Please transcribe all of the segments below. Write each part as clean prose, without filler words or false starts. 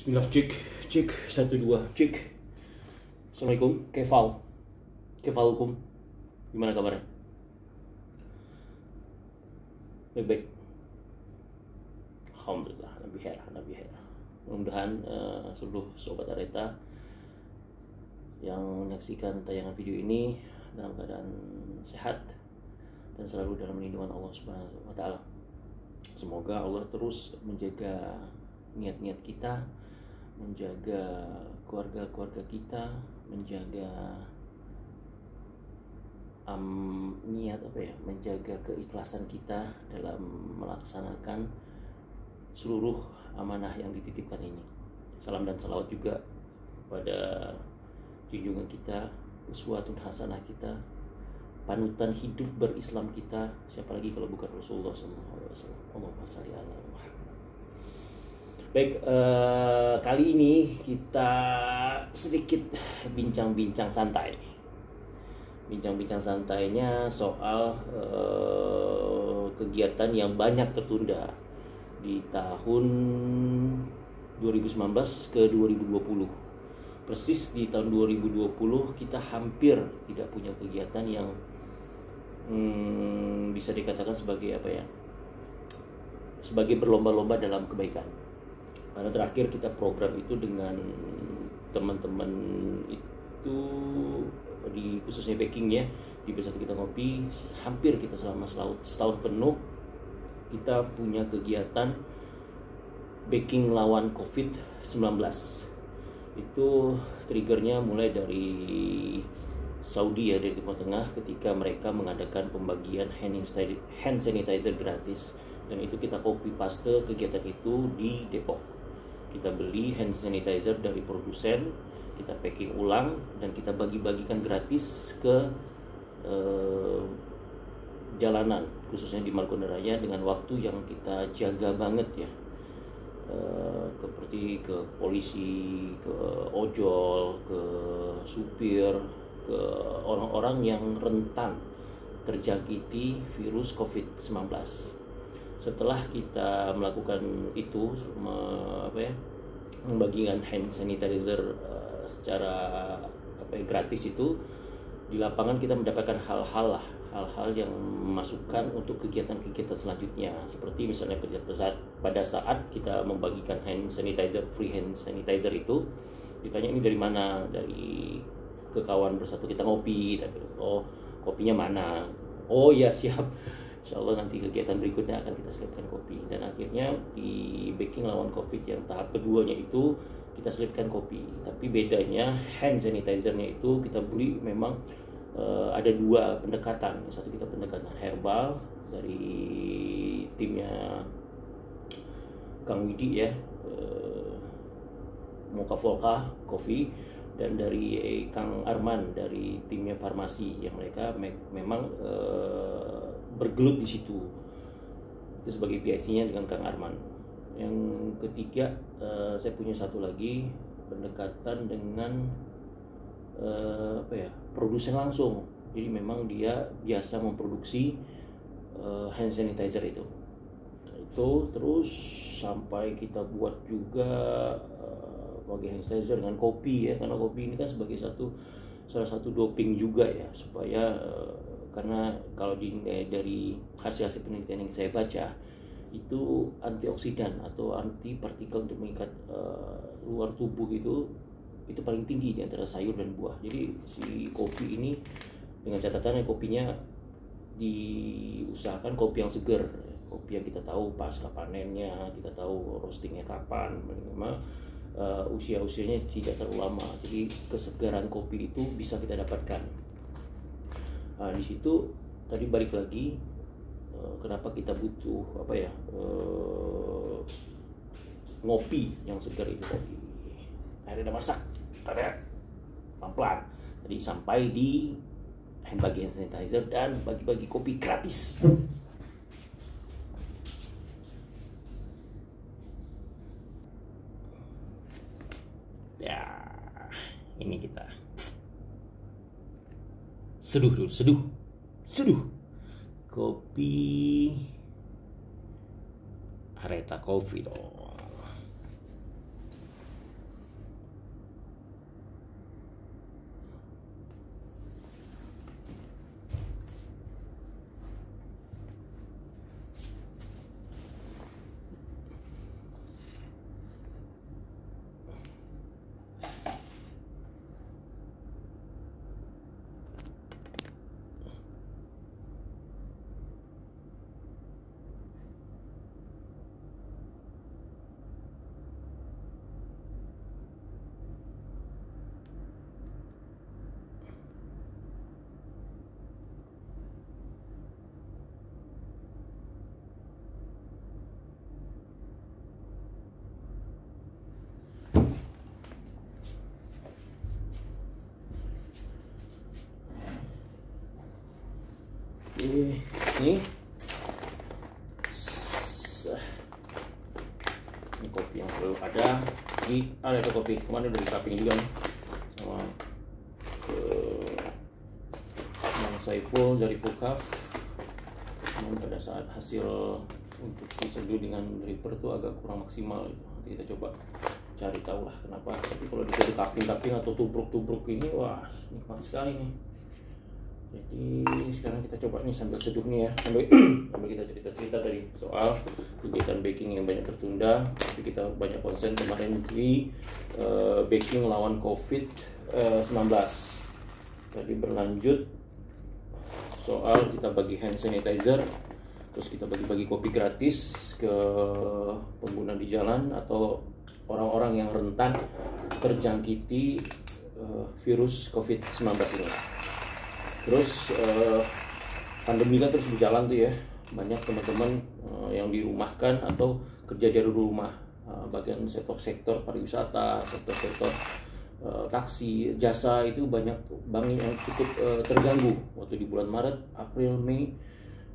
Bismillah, cek, cek, 1, 2, cek. Assalamualaikum, Kefal, gimana kabarnya? Baik-baik. Alhamdulillah, Nabi Hera. Mudah-mudahan seluruh sobat Areta yang menyaksikan tayangan video ini dalam keadaan sehat dan selalu dalam lindungan Allah Subhanahu wa Ta'ala. Semoga Allah terus menjaga niat-niat kita, menjaga keluarga-keluarga kita, menjaga menjaga keikhlasan kita dalam melaksanakan seluruh amanah yang dititipkan ini. Salam dan salawat juga pada junjungan kita, uswatun hasanah kita, panutan hidup berislam kita. Siapa lagi kalau bukan Rasulullah SAW? Allahumma shalli ala Muhammad. Baik, kali ini kita sedikit bincang-bincang santai. Bincang-bincang santainya soal kegiatan yang banyak tertunda di tahun 2019 ke 2020. Persis di tahun 2020 kita hampir tidak punya kegiatan yang bisa dikatakan sebagai sebagai berlomba-lomba dalam kebaikan. Karena terakhir kita program itu dengan teman-teman itu di khususnya baking ya, di Bersatu Kita Ngopi, hampir kita selama setahun penuh kita punya kegiatan baking lawan COVID-19. Itu triggernya mulai dari Saudi ya, dari Timur Tengah, ketika mereka mengadakan pembagian hand sanitizer gratis, dan itu kita copy paste kegiatan itu di Depok. Kita beli hand sanitizer dari produsen, kita packing ulang, dan kita bagi-bagikan gratis ke jalanan, khususnya di Margonda Raya, dengan waktu yang kita jaga banget ya, seperti ke polisi, ke ojol, ke supir, ke orang-orang yang rentan terjangkiti virus COVID-19. Setelah kita melakukan itu, membagikan hand sanitizer secara gratis itu, di lapangan kita mendapatkan hal-hal yang memasukkan untuk kegiatan-kegiatan selanjutnya, seperti misalnya pada saat kita membagikan free hand sanitizer itu, ditanya ini dari mana, dari kawan Bersatu Kita Ngopi. Tapi kopinya mana? Oh ya, siap, insya Allah nanti kegiatan berikutnya akan kita selipkan kopi. Dan akhirnya di baking lawan COVID yang tahap keduanya itu kita selipkan kopi, tapi bedanya hand sanitizernya itu kita beli memang ada dua pendekatan. Satu kita pendekatan herbal dari timnya Kang Widi ya, Mocha Volca Coffee, dan dari Kang Arman dari timnya farmasi, yang mereka memang bergelut di situ. Itu sebagai PIC-nya dengan Kang Arman. Yang ketiga, saya punya satu lagi pendekatan dengan produsen langsung. Jadi memang dia biasa memproduksi hand sanitizer itu terus sampai kita buat juga bagi hand sanitizer dengan kopi ya, karena kopi ini kan sebagai salah satu doping juga ya, supaya karena kalau dari hasil penelitian yang saya baca itu antioksidan atau anti partikel untuk mengikat luar tubuh itu paling tinggi di antara sayur dan buah. Jadi si kopi ini, dengan catatannya kopinya diusahakan kopi yang seger, kopi yang kita tahu pasca panennya, kita tahu roastingnya kapan, minimal usianya tidak terlalu lama. Jadi kesegaran kopi itu bisa kita dapatkan. Nah, di situ tadi balik lagi, kenapa kita butuh ngopi yang segar itu tadi. Akhirnya udah masak, pelan-pelan tadi sampai di bagi hand sanitizer dan bagi-bagi kopi gratis. Ya, ini kita seduh kopi Areta Coffee dong. Ini kopi yang selalu ada di Areto Kopi. Kemarin udah di cupping juga nih sama Mang Saiful dari Fukaf. Namun pada saat hasil untuk diseduh dengan dripper tuh agak kurang maksimal gitu. Nanti kita coba cari tahu lah kenapa. Tapi kalau diseduh cupping atau tubruk ini, wah nikmat sekali nih. Jadi sekarang kita coba nih sambil seduh nih ya, sambil kita cerita-cerita tadi soal kegiatan baking yang banyak tertunda. Tapi kita banyak konsen kemarin di baking lawan COVID-19. Tadi berlanjut soal kita bagi hand sanitizer, terus kita bagi-bagi kopi gratis ke pengguna di jalan atau orang-orang yang rentan terjangkiti virus COVID-19 ini. Terus pandemi kan terus berjalan tuh ya, banyak teman-teman yang dirumahkan atau kerja dari rumah, bagian sektor pariwisata, sektor taksi, jasa itu banyak bank yang cukup terganggu waktu di bulan Maret, April, Mei.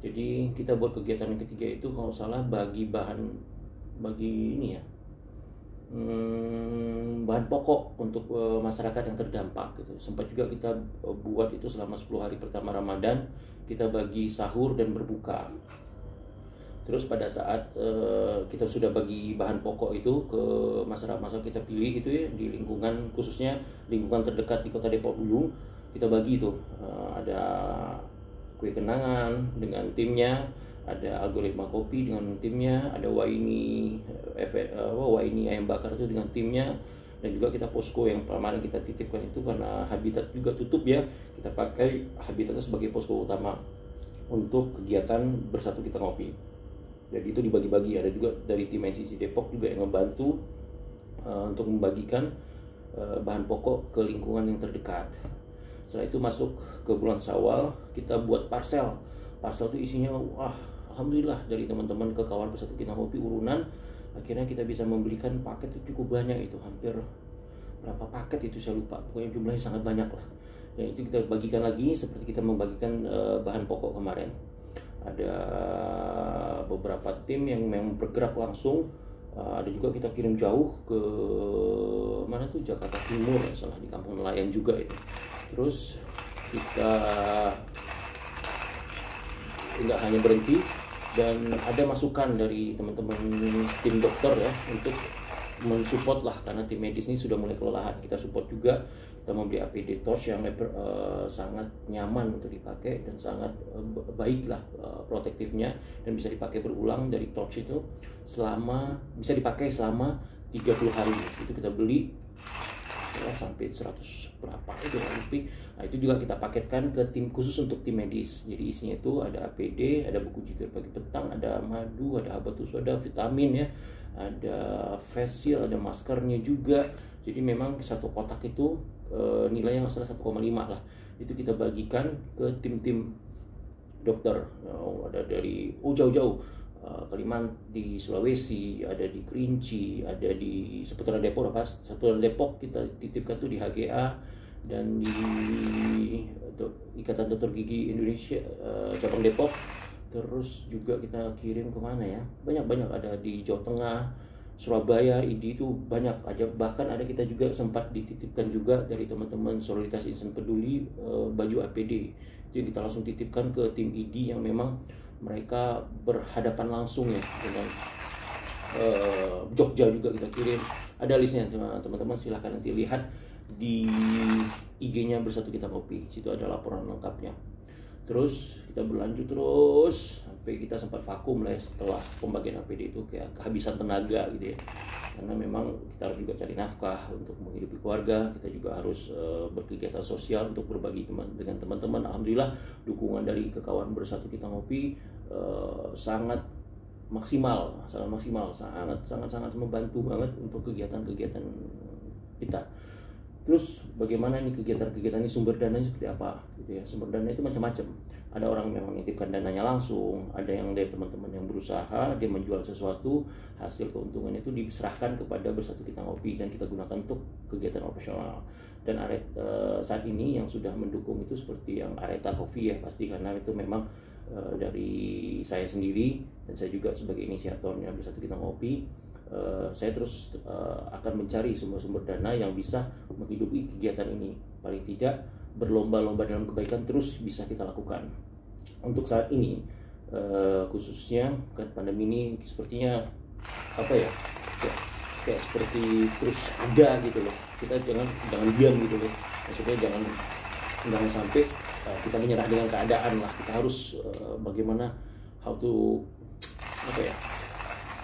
Jadi kita buat kegiatan yang ketiga itu kalau salah bagi ini ya, bahan pokok untuk masyarakat yang terdampak gitu. Sempat juga kita buat itu selama 10 hari pertama Ramadan, kita bagi sahur dan berbuka. Terus pada saat kita sudah bagi bahan pokok itu ke masyarakat kita pilih itu ya, di lingkungan, khususnya lingkungan terdekat di Kota Depok dulu, kita bagi itu ada kue kenangan dengan timnya, ada algoritma kopi dengan timnya, ada waini ayam bakar itu dengan timnya, dan juga kita posko yang kemarin kita titipkan itu karena Habitat juga tutup ya, kita pakai Habitat sebagai posko utama untuk kegiatan Bersatu Kita Ngopi. Jadi itu dibagi-bagi, ada juga dari tim NCC Depok juga yang membantu untuk membagikan bahan pokok ke lingkungan yang terdekat. Setelah itu masuk ke bulan Syawal, kita buat parcel itu isinya wah alhamdulillah dari teman-teman ke kawan Bersatu Kita Ngopi urunan, akhirnya kita bisa membelikan paket itu cukup banyak, itu hampir berapa paket itu saya lupa, pokoknya jumlahnya sangat banyak lah. Dan itu kita bagikan lagi seperti kita membagikan bahan pokok kemarin. Ada beberapa tim yang memang bergerak langsung, ada juga kita kirim jauh ke mana tuh, Jakarta Timur salah, di Kampung Nelayan juga itu. Terus kita tidak hanya berhenti, dan ada masukan dari teman-teman tim dokter ya untuk mensupport lah, karena tim medis ini sudah mulai kelelahan. Kita support juga, kita membeli APD TORCH yang sangat nyaman untuk dipakai dan sangat baik lah protektifnya, dan bisa dipakai berulang dari TORCH itu bisa dipakai selama 30 hari. Itu kita beli ya, sampai 100 berapa itu lebih. Nah itu juga kita paketkan ke tim khusus untuk tim medis. Jadi isinya itu ada APD, ada buku zikir pagi petang, ada madu, ada habatus soda, vitamin ya, ada face shield, ada maskernya juga. Jadi memang satu kotak itu nilainya nggak salah 1,5 lah. Itu kita bagikan ke tim-tim dokter. Ada dari jauh-jauh, Kalimantan, di Sulawesi, ada di Kerinci, ada di seputaran Depok. Seputaran Depok kita titipkan tuh di HGA dan di Ikatan Dokter Gigi Indonesia cabang Depok. Terus juga kita kirim kemana ya, banyak ada di Jawa Tengah, Surabaya, ID itu banyak aja. Bahkan ada kita juga sempat dititipkan juga dari teman-teman Solidaritas Insan Peduli baju APD. Jadi kita langsung titipkan ke tim ID yang memang mereka berhadapan langsung ya dengan Jogja juga kita kirim. Ada listnya teman-teman, silahkan nanti lihat di IG-nya Bersatu Kita Ngopi. Situ ada laporan lengkapnya. Terus kita berlanjut terus sampai kita sempat vakum lah ya, setelah pembagian APD itu kayak kehabisan tenaga gitu ya. Karena memang kita harus juga cari nafkah untuk menghidupi keluarga, kita juga harus berkegiatan sosial untuk berbagi dengan teman-teman. Alhamdulillah dukungan dari kawan Bersatu Kita Ngopi sangat maksimal, sangat membantu banget untuk kegiatan-kegiatan kita. Terus bagaimana ini kegiatan-kegiatan ini, sumber dananya seperti apa gitu ya. Sumber dana itu macam-macam. Ada orang memang menitipkan dananya langsung, ada yang dari teman-teman yang berusaha, dia menjual sesuatu, hasil keuntungan itu diserahkan kepada Bersatu Kita Ngopi dan kita gunakan untuk kegiatan operasional. Dan saat ini yang sudah mendukung itu seperti yang Areta Coffee ya pasti, karena itu memang dari saya sendiri, dan saya juga sebagai inisiatornya Bersatu Kita Ngopi. Saya terus akan mencari sumber-sumber dana yang bisa menghidupi kegiatan ini. Paling tidak berlomba-lomba dalam kebaikan terus bisa kita lakukan. Untuk saat ini khususnya kan pandemi ini sepertinya apa ya, kayak seperti terus ada gitu loh. Kita jangan diam gitu loh. Maksudnya jangan sampai kita menyerah dengan keadaan lah. Kita harus bagaimana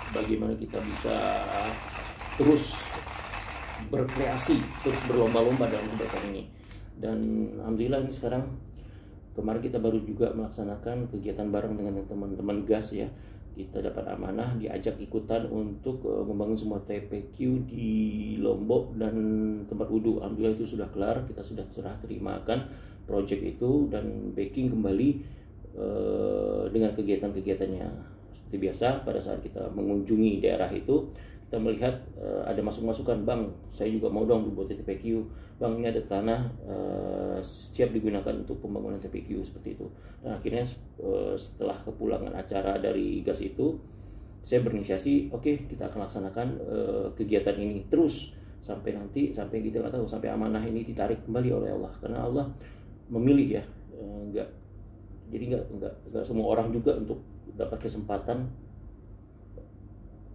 bagaimana kita bisa terus berkreasi, terus berlomba-lomba dalam kebaikan ini. Dan alhamdulillah ini sekarang, kemarin kita baru juga melaksanakan kegiatan bareng dengan teman-teman GAS ya. Kita dapat amanah, diajak ikutan untuk membangun semua TPQ di Lombok dan tempat wudhu. Alhamdulillah itu sudah kelar, kita sudah serah terimakan project itu dan backing kembali dengan kegiatan-kegiatannya. Seperti biasa, pada saat kita mengunjungi daerah itu, kita melihat ada masukan, Bang, saya juga mau dong dibuat TPQ. Bang, ini ada tanah siap digunakan untuk pembangunan TPQ, seperti itu. Dan akhirnya setelah kepulangan acara dari GAS itu, saya berinisiasi, oke, kita akan laksanakan kegiatan ini terus sampai kita nggak tahu, sampai amanah ini ditarik kembali oleh Allah, karena Allah memilih ya, jadi nggak semua orang juga untuk dapat kesempatan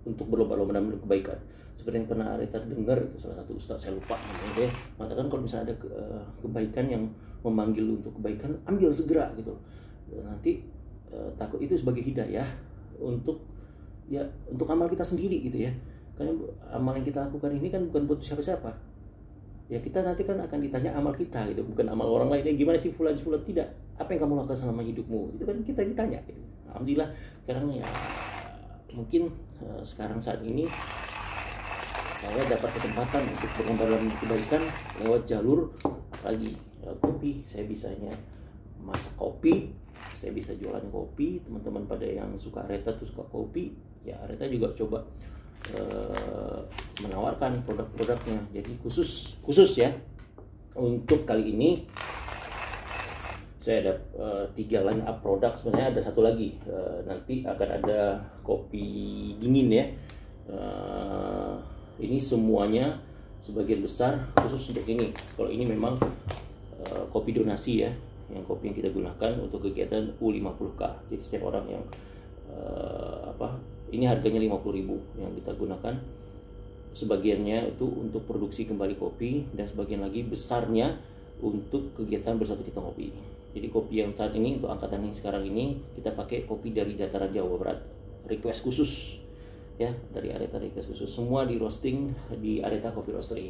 untuk berlomba-lomba dalam kebaikan. Seperti yang pernah Areta dengar, itu salah satu ustaz, saya lupa namanya, dia mengatakan kalau misalnya ada kebaikan yang memanggil untuk kebaikan, ambil segera gitu. Nanti takut itu sebagai hidayah untuk amal kita sendiri gitu ya. Karena amal yang kita lakukan ini kan bukan buat siapa-siapa. Ya kita nanti kan akan ditanya amal kita gitu, bukan amal orang lain. Gimana sih fulan tidak? Apa yang kamu lakukan selama hidupmu? Itu kan kita ditanya gitu. Alhamdulillah sekarang ya, mungkin sekarang saat ini saya dapat kesempatan untuk berlomba dalam kebaikan lewat jalur apalagi kopi. Saya bisanya masak kopi, saya bisa jualan kopi. Teman-teman pada yang suka Areta tuh suka kopi, ya Areta juga coba menawarkan produk-produknya. Jadi khusus ya untuk kali ini saya ada 3 line up produk. Sebenarnya ada satu lagi, nanti akan ada kopi dingin ya. Ini semuanya sebagian besar khusus untuk ini. Kalau ini memang kopi donasi ya, yang kopi yang kita gunakan untuk kegiatan U50K. Jadi setiap orang yang ini harganya 50.000 yang kita gunakan. Sebagiannya itu untuk produksi kembali kopi, dan sebagian lagi besarnya untuk kegiatan Bersatu Kita Ngopi. Jadi kopi yang saat ini untuk angkatan yang sekarang ini kita pakai kopi dari dataran Jawa Barat, request khusus ya, dari Areta request khusus. Semua di roasting di Areta Coffee Roastery.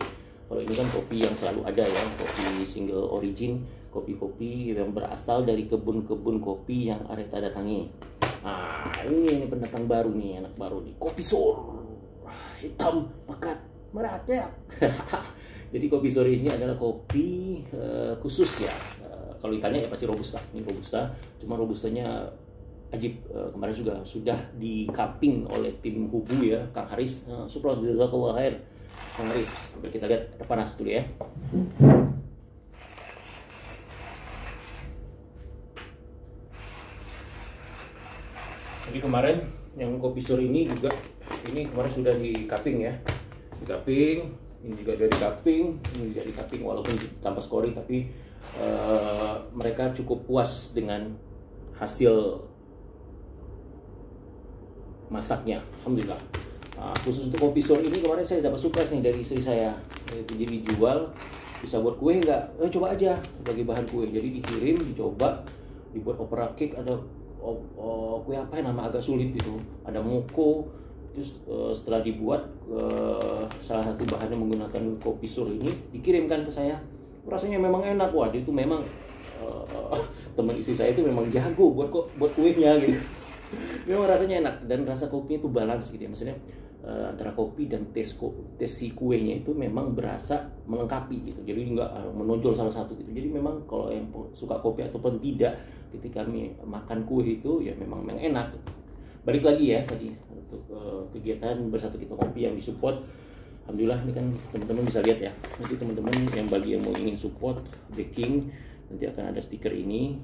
Kalau ini kan kopi yang selalu ada ya, kopi single origin, kopi-kopi yang berasal dari kebun-kebun kopi yang Areta datangi. Nah, ini pendatang baru nih, anak baru nih, kopi sor hitam pekat merakyat. Jadi kopi sor ini adalah kopi khusus ya. Kalau ditanya ya pasti robusta. Ini robusta, cuma robustanya ajib. Kemarin sudah di cupping oleh tim Hubu ya, Kang Haris. Syukran jazakallahu khair, Kang Haris. Sambil kita lihat panas dulu ya. Jadi kemarin yang kopi sor ini juga, ini kemarin sudah di cupping ya, di cupping. Ini juga dari cupping, ini juga di cupping, walaupun tanpa scoring, tapi mereka cukup puas dengan hasil masaknya, alhamdulillah. Nah, khusus untuk kopi sor ini kemarin saya dapat surprise nih dari istri saya. Jadi dijual, bisa buat kue nggak? Coba aja sebagai bahan kue. Jadi dikirim, dicoba, dibuat opera cake. Ada kue apa yang nama agak sulit itu, ada moko. Terus setelah dibuat, salah satu bahannya menggunakan kopi sor ini, dikirimkan ke saya. Rasanya memang enak. Wah, dia itu memang teman istri saya itu memang jago buat kuenya gitu. Memang rasanya enak, dan rasa kopinya itu balance gitu ya. Maksudnya antara kopi dan tes si kuenya itu memang berasa melengkapi gitu. Jadi nggak menonjol salah satu gitu. Jadi memang kalau yang suka kopi ataupun tidak, ketika kami makan kue itu ya memang enak gitu. Balik lagi ya tadi untuk kegiatan Bersatu Kita Ngopi yang disupport. Alhamdulillah ini kan teman-teman bisa lihat ya. Nanti teman-teman yang bagi yang mau ingin support backing, nanti akan ada stiker ini.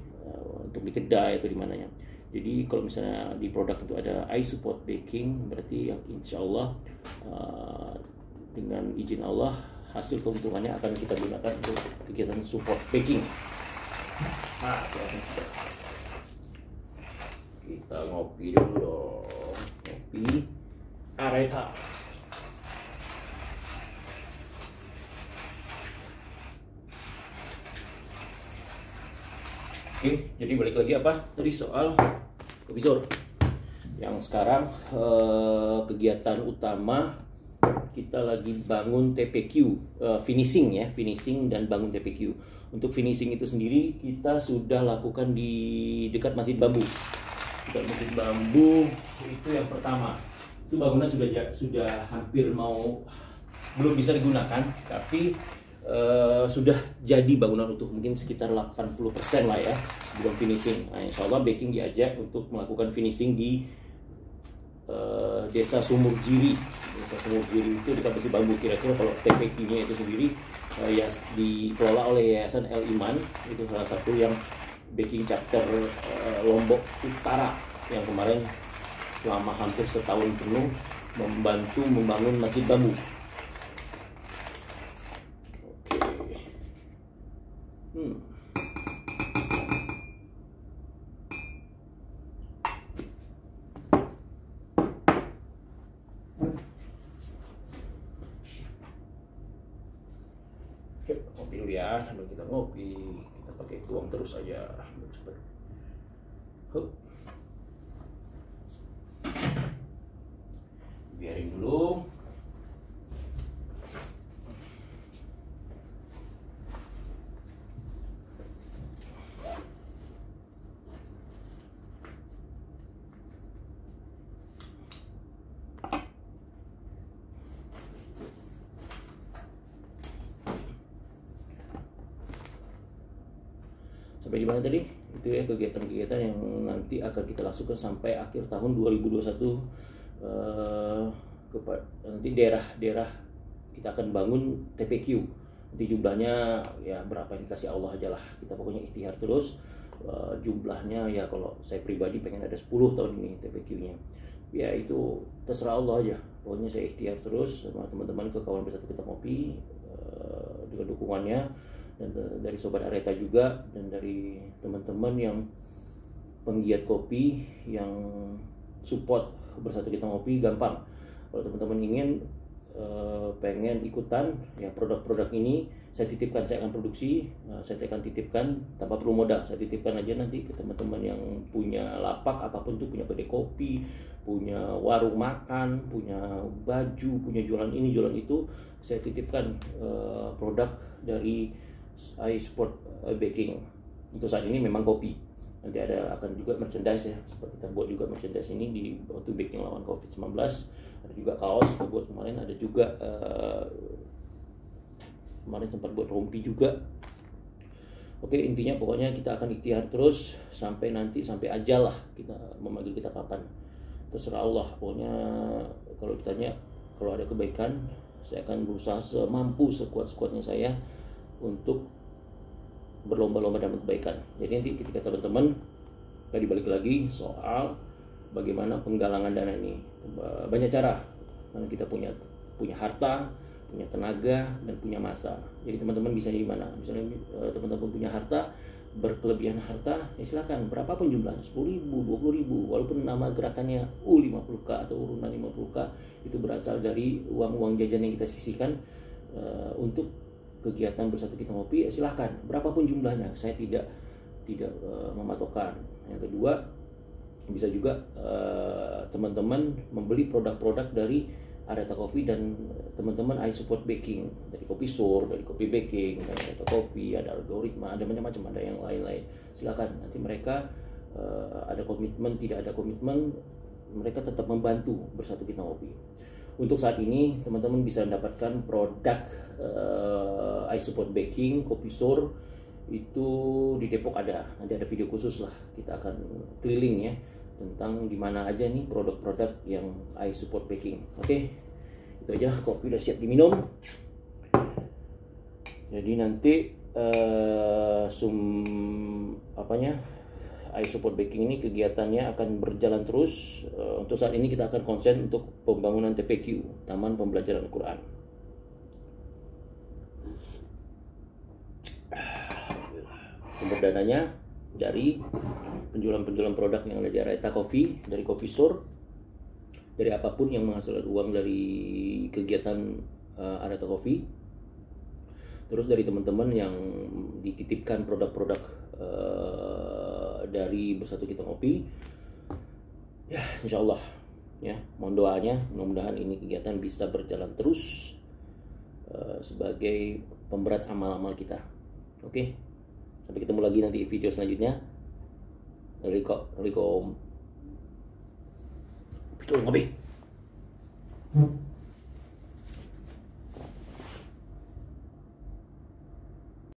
untuk di kedai atau di mananya. Jadi kalau misalnya di produk itu ada I support baking, berarti yang insya Allah dengan izin Allah hasil keuntungannya akan kita gunakan untuk kegiatan support baking. Nah, kita ngopi dulu dong, ngopi Areta. Oke, jadi balik lagi apa tadi soal kopisor. Yang sekarang kegiatan utama kita lagi bangun TPQ, finishing ya, finishing dan bangun TPQ. Untuk finishing itu sendiri kita sudah lakukan di dekat Masjid Bambu. Dekat Masjid Bambu itu yang pertama. Itu bangunan sudah hampir belum bisa digunakan, tapi sudah jadi bangunan utuh, mungkin sekitar 80% lah ya, belum finishing. Nah, insya Allah baking diajak untuk melakukan finishing di Desa Sumur Jiri. Desa Sumur Jiri itu dekat Masjid Bambu. Kira-kira kalau TPQ-nya itu sendiri ya dikelola oleh Yayasan El Iman, itu salah satu yang baking chapter Lombok Utara yang kemarin selama hampir setahun penuh membantu membangun Masjid Bambu. Oke, ngopi dulu ya. Sambil kita ngopi, kita pakai tuang terus aja biar cepet. Hup. Biarin dulu. Sampai di mana tadi? Itu ya kegiatan-kegiatan yang nanti akan kita lakukan sampai akhir tahun 2021. Nanti daerah-daerah kita akan bangun TPQ. Nanti jumlahnya ya berapa yang dikasih Allah aja lah. Kita pokoknya ikhtiar terus. Jumlahnya ya kalau saya pribadi pengen ada 10 tahun ini TPQ-nya. Ya itu terserah Allah aja. Pokoknya saya ikhtiar terus sama teman-teman ke kawan bersatu kita ngopi dengan dukungannya. Dan dari Sobat Areta juga, dan dari teman-teman yang penggiat kopi yang support bersatu kita ngopi. Gampang kalau teman-teman ingin pengen ikutan ya, produk-produk ini saya titipkan, saya akan produksi, saya akan titipkan tanpa perlu modal. Saya titipkan aja nanti ke teman-teman yang punya lapak apapun tuh, punya kedai kopi, punya warung makan, punya baju, punya jualan ini jualan itu, saya titipkan produk dari I support baking. Untuk saat ini memang kopi. Nanti akan juga merchandise ya, seperti kita buat juga merchandise ini di waktu baking lawan COVID-19. Ada juga kaos kita buat kemarin, ada juga kemarin sempat buat rompi juga. Oke, intinya pokoknya kita akan ikhtiar terus sampai nanti, sampai ajal lah kita memanggil kita kapan. Terserah Allah. Pokoknya kalau ditanya, kalau ada kebaikan, saya akan berusaha semampu, sekuat-sekuatnya saya untuk berlomba-lomba dalam kebaikan. Jadi nanti ketika teman-teman tadi balik lagi soal bagaimana penggalangan dana ini, banyak cara. Karena kita punya harta, punya tenaga, dan punya masa. Jadi teman-teman bisa di mana? Misalnya teman-teman punya harta, berkelebihan harta, ya silakan berapapun jumlahnya, 10.000, 20.000, walaupun nama gerakannya U50K atau urunan 50K, itu berasal dari uang-uang jajan yang kita sisihkan untuk kegiatan bersatu kita ngopi, silahkan berapapun jumlahnya, saya tidak mematokkan. Yang kedua, bisa juga teman-teman membeli produk-produk dari Areta Coffee dan teman-teman I support baking, dari kopi sur, dari kopi baking, dari Areta Coffee, ada algoritma, ada macam-macam, ada yang lain-lain. Silakan, nanti mereka ada komitmen, tidak ada komitmen, mereka tetap membantu bersatu kita ngopi. Untuk saat ini teman-teman bisa mendapatkan produk I support baking kopi sur itu di Depok ada. Nanti ada video khusus lah, kita akan keliling ya tentang gimana aja nih produk-produk yang I support baking. Oke, itu aja, kopi udah siap diminum. Jadi nanti iSupport Baking ini kegiatannya akan berjalan terus. Untuk saat ini kita akan konsen untuk pembangunan TPQ, Taman Pembelajaran Al-Quran. Sumber dananya dari penjualan produk yang ada di Areta Coffee, dari Coffee Store, dari apapun yang menghasilkan uang dari kegiatan Areta Coffee. Terus dari teman-teman yang dititipkan produk-produk dari Bersatu Kita Ngopi, ya insya Allah ya, mohon doanya, mudah-mudahan ini kegiatan bisa berjalan terus sebagai pemberat amal-amal kita. Oke, sampai ketemu lagi nanti video selanjutnya. Riko Ngopi.